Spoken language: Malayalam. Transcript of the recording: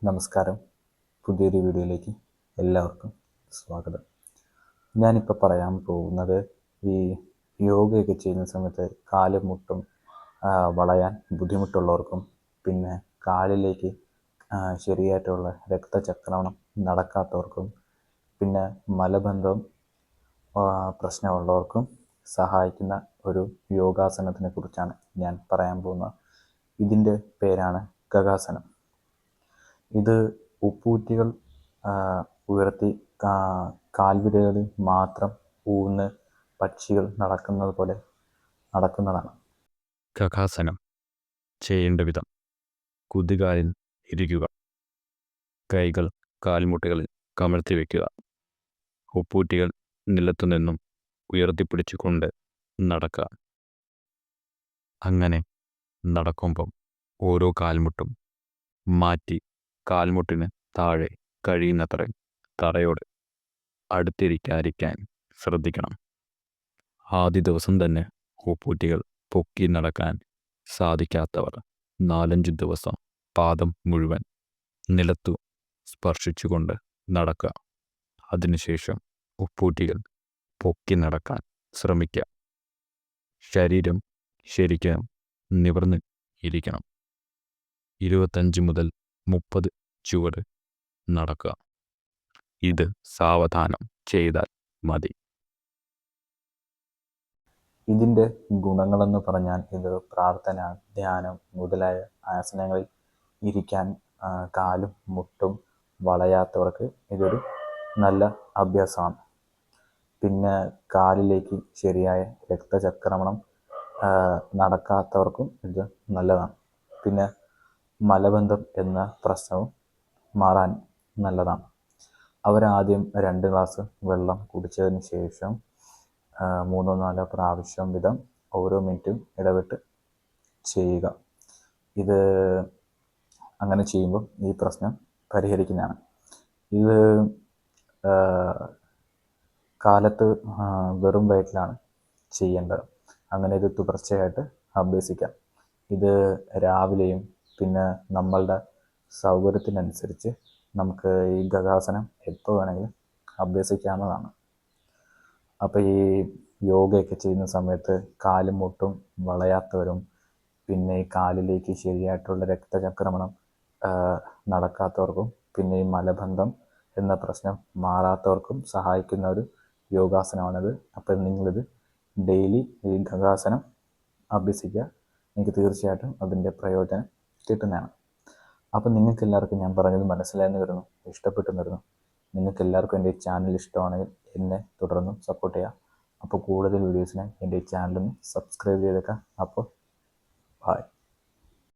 നമസ്കാരം. പുതിയൊരു വീഡിയോയിലേക്ക് എല്ലാവർക്കും സ്വാഗതം. ഞാനിപ്പോൾ പറയാൻ പോകുന്നത് ഈ യോഗയൊക്കെ ചെയ്യുന്ന സമയത്ത് കാലും മുട്ടും വളയാൻ ബുദ്ധിമുട്ടുള്ളവർക്കും പിന്നെ കാലിലേക്ക് ശരിയായിട്ടുള്ള രക്തചക്രണം നടക്കാത്തവർക്കും പിന്നെ മലബന്ധം പ്രശ്നമുള്ളവർക്കും സഹായിക്കുന്ന ഒരു യോഗാസനത്തിനെ കുറിച്ചാണ് ഞാൻ പറയാൻ പോകുന്നത്. ഇതിൻ്റെ പേരാണ് ഗഗാസനം. ഇത് ഉപ്പൂറ്റികൾ ഉയർത്തി കാൽവിരലുകളിൽ മാത്രം ഊന്ന് പക്ഷികൾ നടക്കുന്നത് പോലെ നടക്കുന്നതാണ്. ഗഗാസനം ചെയ്യേണ്ട വിധം: കുതികാലിൽ ഇരിക്കുക, കൈകൾ കാൽമുട്ടുകളിൽ കമഴ്ത്തി വയ്ക്കുക, ഉപ്പൂറ്റികൾ നിലത്തുനിന്നും ഉയർത്തിപ്പിടിച്ചുകൊണ്ട് നടക്കുക. അങ്ങനെ നടക്കുമ്പം ഓരോ കാൽമുട്ടും മാറ്റി കാൽമുട്ടിന് താഴെ കഴിയുന്നത്ര തറയോട് അടുത്തിരിക്കാതിരിക്കാൻ ശ്രദ്ധിക്കണം. ആദ്യ ദിവസം തന്നെ ഉപ്പൂറ്റികൾ പൊക്കി നടക്കാൻ സാധിക്കാത്തവർ 4-5 ദിവസം പാദം മുഴുവൻ നിലത്തു സ്പർശിച്ചുകൊണ്ട് നടക്കുക. അതിനുശേഷം ഉപ്പൂറ്റികൾ പൊക്കി നടക്കാൻ ശ്രമിക്കുക. ശരീരം ശരിക്കും നിവർന്ന് ഇരിക്കണം. 25 മുതൽ 30 ചുവട് നടക്കുക. ഇത് സാവധാനം ചെയ്താൽ മതി. ഇതിൻ്റെ ഗുണങ്ങളെന്ന് പറഞ്ഞാൽ ഇത് പ്രാർത്ഥന, ധ്യാനം മുതലായ ആസനങ്ങളിൽ ഇരിക്കാൻ കാലും മുട്ടും വളയാത്തവർക്ക് ഇതൊരു നല്ല അഭ്യാസമാണ്. പിന്നെ കാലിലേക്ക് ശരിയായ രക്തചക്രമണം നടക്കാത്തവർക്കും ഇത് നല്ലതാണ്. പിന്നെ മലബന്ധം എന്ന പ്രശ്നവും മാറാൻ നല്ലതാണ്. അവരാദ്യം 2 ഗ്ലാസ് വെള്ളം കുടിച്ചതിന് ശേഷം 3-4 പ്രാവശ്യം വീതം ഓരോ മിനിറ്റും ഇടവിട്ട് ചെയ്യുക. ഇത് അങ്ങനെ ചെയ്യുമ്പോൾ ഈ പ്രശ്നം പരിഹരിക്കുന്നതാണ്. ഇത് കാലത്ത് വെറും വയറ്റിലാണ് ചെയ്യേണ്ടത്. അങ്ങനെ ഇത് തുടർച്ചയായിട്ട് അഭ്യസിക്കാം. ഇത് രാവിലെയും പിന്നെ നമ്മളുടെ സൗകര്യത്തിനനുസരിച്ച് നമുക്ക് ഈ ഗഗാസനം എപ്പോൾ വേണമെങ്കിലും അഭ്യസിക്കാവുന്നതാണ്. അപ്പോൾ ഈ യോഗയൊക്കെ ചെയ്യുന്ന സമയത്ത് കാലും മുട്ടും വളയാത്തവരും പിന്നെ ഈ കാലിലേക്ക് ശരിയായിട്ടുള്ള രക്തചക്രമണം നടക്കാത്തവർക്കും പിന്നെ ഈ മലബന്ധം എന്ന പ്രശ്നം മാറാത്തവർക്കും സഹായിക്കുന്ന ഒരു യോഗാസനമാണിത്. അപ്പം നിങ്ങളിത് ഡെയിലി ഈ ഗഗാസനം അഭ്യസിക്കുക. എനിക്ക് തീർച്ചയായിട്ടും അതിൻ്റെ പ്രയോജനം കിട്ടുന്നതാണ്. അപ്പം നിങ്ങൾക്ക് എല്ലാവർക്കും ഞാൻ പറഞ്ഞത് മനസ്സിലായെന്ന് വരുന്നു, ഇഷ്ടപ്പെട്ടെന്ന് വരുന്നു. നിങ്ങൾക്ക് എല്ലാവർക്കും എൻ്റെ ഈ ചാനൽ ഇഷ്ടമാണെങ്കിൽ എന്നെ തുടർന്നും സപ്പോർട്ട് ചെയ്യുക. അപ്പോൾ കൂടുതൽ വീഡിയോസിനായി എൻ്റെ ഈ ചാനലൊന്ന് സബ്സ്ക്രൈബ് ചെയ്തേക്കാം. അപ്പോൾ ബൈ.